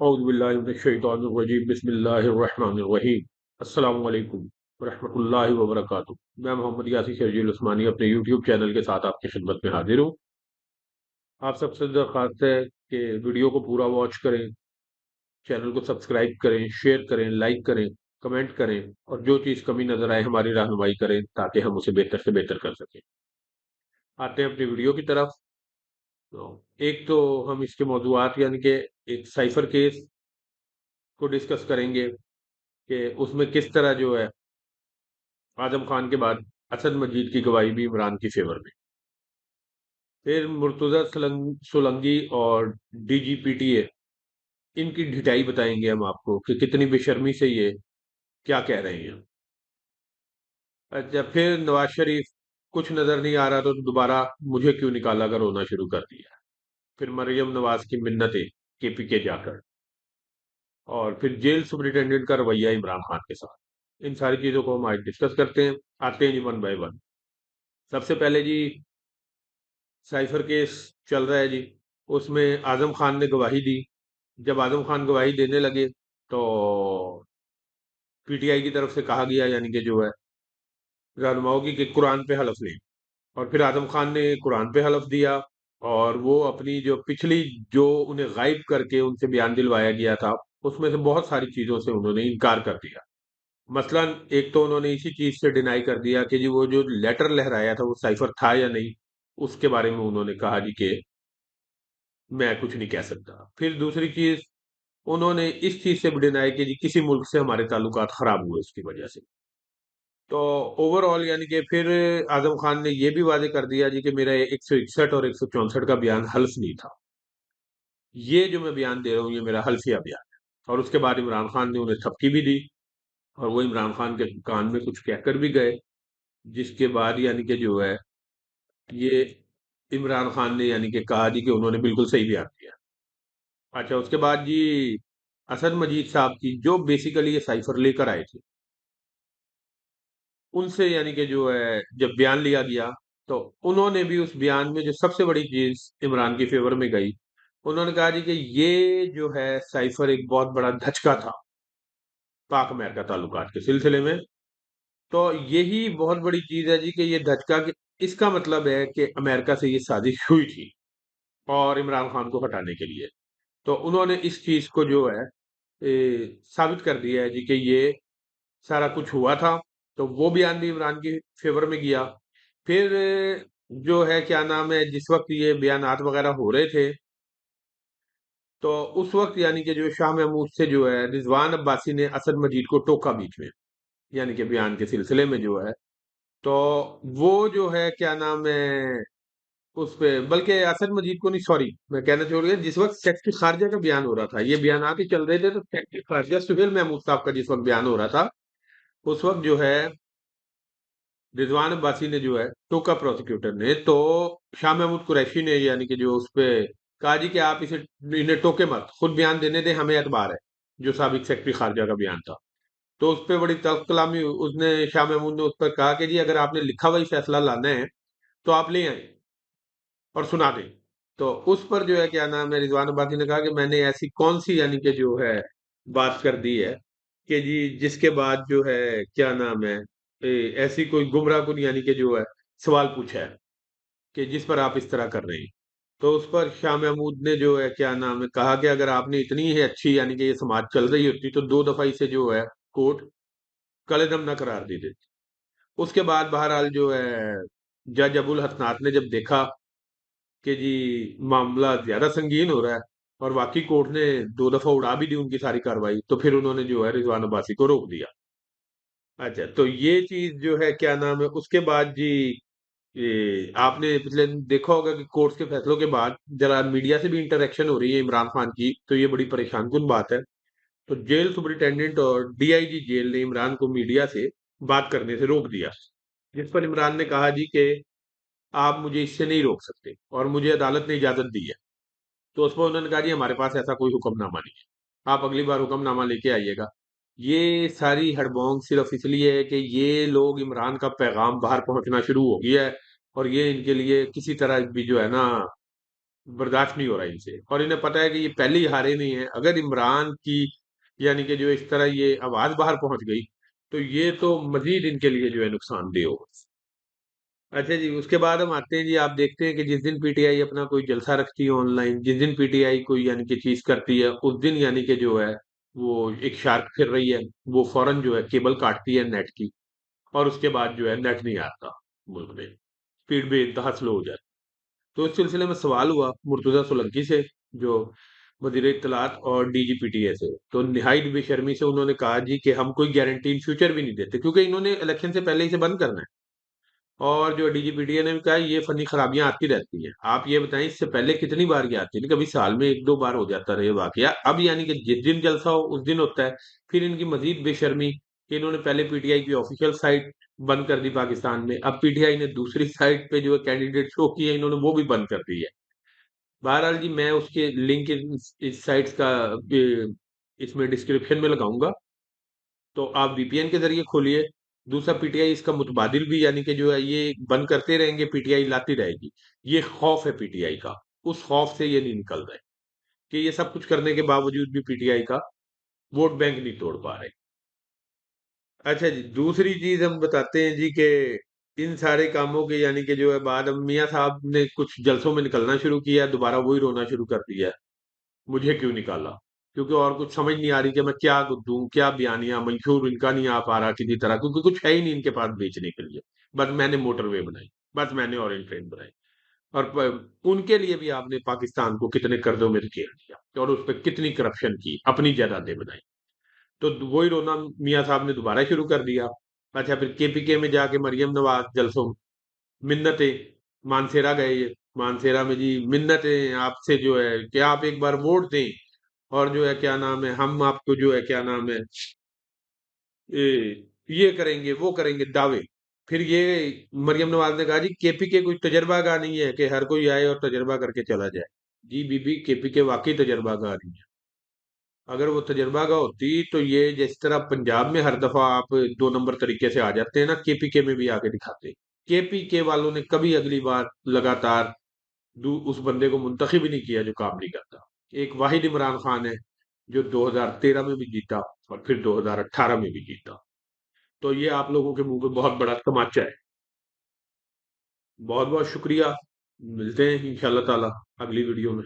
औज़ुबिल्लाहिमिनश्शैतानिर्रजीम बिस्मिल्लाहिर्रहमानिर्रहीम अस्सलामु अलैकुम वरहमतुल्लाहि वबरकातुहू। मैं मोहम्मद यासिर शर्जील उस्मानी अपने यूट्यूब चैनल के साथ आपकी खिदमत में हाजिर हूँ। आप सबसे दरख्वास्त है कि वीडियो को पूरा वॉच करें, चैनल को सब्सक्राइब करें, शेयर करें, लाइक करें, कमेंट करें और जो चीज़ कमी नज़र आए हमारी रहनुमाई करें ताकि हम उसे बेहतर से बेहतर कर सकें। आते हैं अपनी वीडियो की तरफ। तो एक तो हम इसके मौज़ूआत यानी कि एक साइफर केस को डिस्कस करेंगे कि उसमें किस तरह जो है आजम खान के बाद असद मजीद की गवाही भी इमरान की फेवर में। फिर मुर्तजा सोलंकी और डीजीपीटीए इनकी ढिठाई बताएंगे हम आपको कि कितनी बेशर्मी से ये क्या कह रहे हैं। अच्छा, फिर नवाज शरीफ कुछ नजर नहीं आ रहा तो दोबारा मुझे क्यों निकाला कर रोना शुरू कर दिया। फिर मरियम नवाज की मिन्नतें केपीके जाकर, और फिर जेल सुपरिटेंडेंट का रवैया इमरान खान के साथ। इन सारी चीजों को हम आज डिस्कस करते हैं। आते हैं जी वन बाय वन। सबसे पहले जी साइफर केस चल रहा है जी। उसमें आजम खान ने गवाही दी। जब आजम खान गवाही देने लगे तो पीटीआई की तरफ से कहा गया यानी कि जो है रहनुमाओं की कि कुरान पे हलफ लें। और फिर आजम खान ने कुरान पे हलफ दिया। और वो अपनी जो पिछली जो उन्हें गायब करके उनसे बयान दिलवाया गया था उसमें से बहुत सारी चीजों से उन्होंने इनकार कर दिया। मसलन एक तो उन्होंने इसी चीज से डिनाई कर दिया कि जी वो जो लेटर लहराया था वो साइफर था या नहीं, उसके बारे में उन्होंने कहा जी कि मैं कुछ नहीं कह सकता। फिर दूसरी चीज उन्होंने इस चीज से भी डिनाई कि जी किसी मुल्क से हमारे ताल्लुकात खराब हुए उसकी वजह से। तो ओवरऑल यानी कि फिर आजम खान ने यह भी वादे कर दिया जी कि मेरा 161 और 164 का बयान हल्फ नहीं था। ये जो मैं बयान दे रहा हूँ ये मेरा हल्फिया बयान है। और उसके बाद इमरान खान ने उन्हें थपकी भी दी और वो इमरान खान के कान में कुछ कहकर भी गए, जिसके बाद यानी कि जो है ये इमरान खान ने यानी कि कहा जी कि उन्होंने बिल्कुल सही बयान दिया। अच्छा, उसके बाद जी असद मजीद साहब की जो बेसिकली ये साइफर लेकर आए थे उनसे यानी कि जो है जब बयान लिया गया तो उन्होंने भी उस बयान में जो सबसे बड़ी चीज इमरान की फेवर में गई, उन्होंने कहा जी कि ये जो है साइफर एक बहुत बड़ा धचका था पाक अमेरिका ताल्लुकात के सिलसिले में। तो यही बहुत बड़ी चीज है जी कि ये धचका इसका मतलब है कि अमेरिका से ये साजिश हुई थी और इमरान खान को हटाने के लिए। तो उन्होंने इस चीज को जो है साबित कर दिया है जी कि ये सारा कुछ हुआ था। तो वो बयान भी इमरान की फेवर में गया। फिर जो है क्या नाम है जिस वक्त ये बयानात वगैरह हो रहे थे तो उस वक्त यानी कि जो शाह महमूद से जो है रिजवान अब्बासी ने असद मजीद को टोका बीच में, यानी कि बयान के सिलसिले में जो है। तो वो जो है क्या नाम है उस पे बल्कि असद मजीद को नहीं, सॉरी मैं कहना चाह रहा जिस वक्त सेक्रेटरी खारजा का बयान हो रहा था, ये बयानात ही चल रहे थे, तो सेक्रेटरी खारजा सुहेल महमूद साहब का जिस वक्त बयान हो रहा था उस वक्त जो है रिजवान अब्बासी ने जो है टोका प्रोसिक्यूटर ने तो शाह महमूद कुरैशी ने यानी कि जो उस पे कहा जी कि आप इसे इन्हें टोके मत, खुद बयान देने दे, हमें एतबार है। जो साबिक सेक्रेटरी खारजा का बयान था तो उस पे बड़ी तल्ख कलामी उसने शाह महमूद ने उस पर कहा कि जी अगर आपने लिखा हुआ ही फैसला लाना है तो आप ले आए और सुना दें। तो उस पर जो है क्या नाम है रिजवान अब्बासी ने कहा कि मैंने ऐसी कौन सी यानी कि जो है बात कर दी है कि जी जिसके बाद जो है क्या नाम है ऐसी कोई गुमराह कुन यानी कि जो है सवाल पूछा है कि जिस पर आप इस तरह कर रहे हैं। तो उस पर शाह महमूद ने जो है क्या नाम है कहा कि अगर आपने इतनी ही अच्छी यानी कि ये समाज चल रही होती तो दो दफा इसे जो है कोर्ट कलेदम न करार दे देती। उसके बाद बहरहाल जो है जज अबुल हसनात ने जब देखा कि जी मामला ज्यादा संगीन हो रहा है और वाकई कोर्ट ने दो दफा उड़ा भी दी उनकी सारी कार्रवाई, तो फिर उन्होंने जो है रिजवान अब्बासी को रोक दिया। अच्छा, तो ये चीज जो है क्या नाम है उसके बाद जी आपने पिछले दिन देखा होगा कि कोर्ट के फैसलों के बाद जरा मीडिया से भी इंटरेक्शन हो रही है इमरान खान की, तो ये बड़ी परेशान कुन बात है। तो जेल सुपरिटेंडेंट और डीआईजी जेल ने इमरान को मीडिया से बात करने से रोक दिया, जिस पर इमरान ने कहा जी कि आप मुझे इससे नहीं रोक सकते और मुझे अदालत ने इजाजत दी है। तो उस पर उन्होंने कहा जी हमारे पास ऐसा कोई हुक्मनामा नहीं है, आप अगली बार हुक्मनामा लेके आइएगा। ये सारी हड़बोंग सिर्फ इसलिए है कि ये लोग इमरान का पैगाम बाहर पहुंचना शुरू हो गया है और ये इनके लिए किसी तरह भी जो है ना बर्दाश्त नहीं हो रहा इनसे, और इन्हें पता है कि ये पहले ही हारे नहीं है। अगर इमरान की यानी कि जो इस तरह ये आवाज बाहर पहुंच गई, तो ये तो मजीद इनके लिए जो है नुकसानदेह होगा। अच्छा जी, उसके बाद हम आते हैं जी, आप देखते हैं कि जिस दिन पीटीआई अपना कोई जलसा रखती है ऑनलाइन, जिस दिन पीटीआई कोई यानी कि चीज करती है, उस दिन यानी कि जो है वो एक शार्क फिर रही है, वो फौरन जो है केबल काटती है नेट की, और उसके बाद जो है नेट नहीं आता मुल्क में, स्पीड भी इंतहा स्लो हो जाती। तो इस सिलसिले में सवाल हुआ मुर्तजा सोलंकी से, जो वजीर इत्तलात और डीजीपीटीए से, तो निहायत बेशर्मी से उन्होंने कहा जी कि हम कोई गारंटी इन फ्यूचर भी नहीं देते, क्योंकि इन्होंने इलेक्शन से पहले इसे बंद करना है। और जो डीजीपीटीए ने भी कहा ये फनी खराबियां आती रहती हैं। आप ये बताएं इससे पहले कितनी बार ये आती थी? कभी साल में एक दो बार हो जाता रहे वाकया, अब यानी कि जिस दिन जलसा हो उस दिन होता है। फिर इनकी मजीद बेशर्मी कि इन्होंने पहले पीटीआई की ऑफिशियल साइट बंद कर दी पाकिस्तान में, अब पीटीआई ने दूसरी साइट पे जो है कैंडिडेट शो किए, इन्होंने वो भी बंद कर दी है। बहरहाल जी, मैं उसके लिंक इस साइट्स का इसमें डिस्क्रिप्शन में लगाऊंगा, तो आप वीपीएन के जरिए खोलिए। दूसरा, पीटीआई इसका मुतबादिल भी यानी कि जो है ये बंद करते रहेंगे, पीटीआई लाती रहेगी। ये खौफ है पीटीआई का, उस खौफ से ये नहीं निकल रहे कि ये सब कुछ करने के बावजूद भी पीटीआई का वोट बैंक नहीं तोड़ पा रहे। अच्छा जी, दूसरी चीज हम बताते हैं जी कि इन सारे कामों के यानी कि जो है बाद अब मियाँ साहब ने कुछ जलसों में निकलना शुरू किया, दोबारा वही रोना शुरू कर दिया, मुझे क्यों निकाला? क्योंकि और कुछ समझ नहीं आ रही कि मैं क्या दूं, क्या बयानिया मंशूर इनका नहीं आ पा रहा किसी तरह, क्योंकि कुछ है ही नहीं इनके पास बेचने के लिए। बस मैंने मोटरवे बनाई, बस मैंने ऑरेंज ट्रेन बनाई, और उनके लिए भी आपने पाकिस्तान को कितने कर्जों में घेर दिया और उस पर कितनी करप्शन की, अपनी जायदादें बनाई। तो वही रोना मियाँ साहब ने दोबारा शुरू कर दिया। अच्छा, फिर केपीके में जाके मरियम नवाज जलसों, मिन्नतें, मानसेरा गए ये, मानसेरा में जी मिन्नतें आपसे जो है कि आप एक बार वोट दें, और जो है क्या नाम है, हम आपको जो है क्या नाम है, ये करेंगे वो करेंगे दावे। फिर ये मरियम नवाज ने कहा जी केपीके कोई तजर्बागार नहीं है कि हर कोई आए और तजर्बा करके चला जाए। जी बीबी, केपीके वाकई तजर्बागार नहीं है। अगर वो तजर्बागार होती तो ये जिस तरह पंजाब में हर दफा आप दो नंबर तरीके से आ जाते हैं ना, केपीके में भी आके दिखाते। केपीके वालों ने कभी अगली बार लगातार उस बंदे को मुंतखब ही नहीं किया जो काम नहीं करता। एक वाहिद इमरान खान है जो 2013 में भी जीता और फिर 2018 में भी जीता। तो ये आप लोगों के मुंह पे बहुत बड़ा तमाचा है। बहुत बहुत शुक्रिया। मिलते हैं इंशाल्लाह ताला अगली वीडियो में।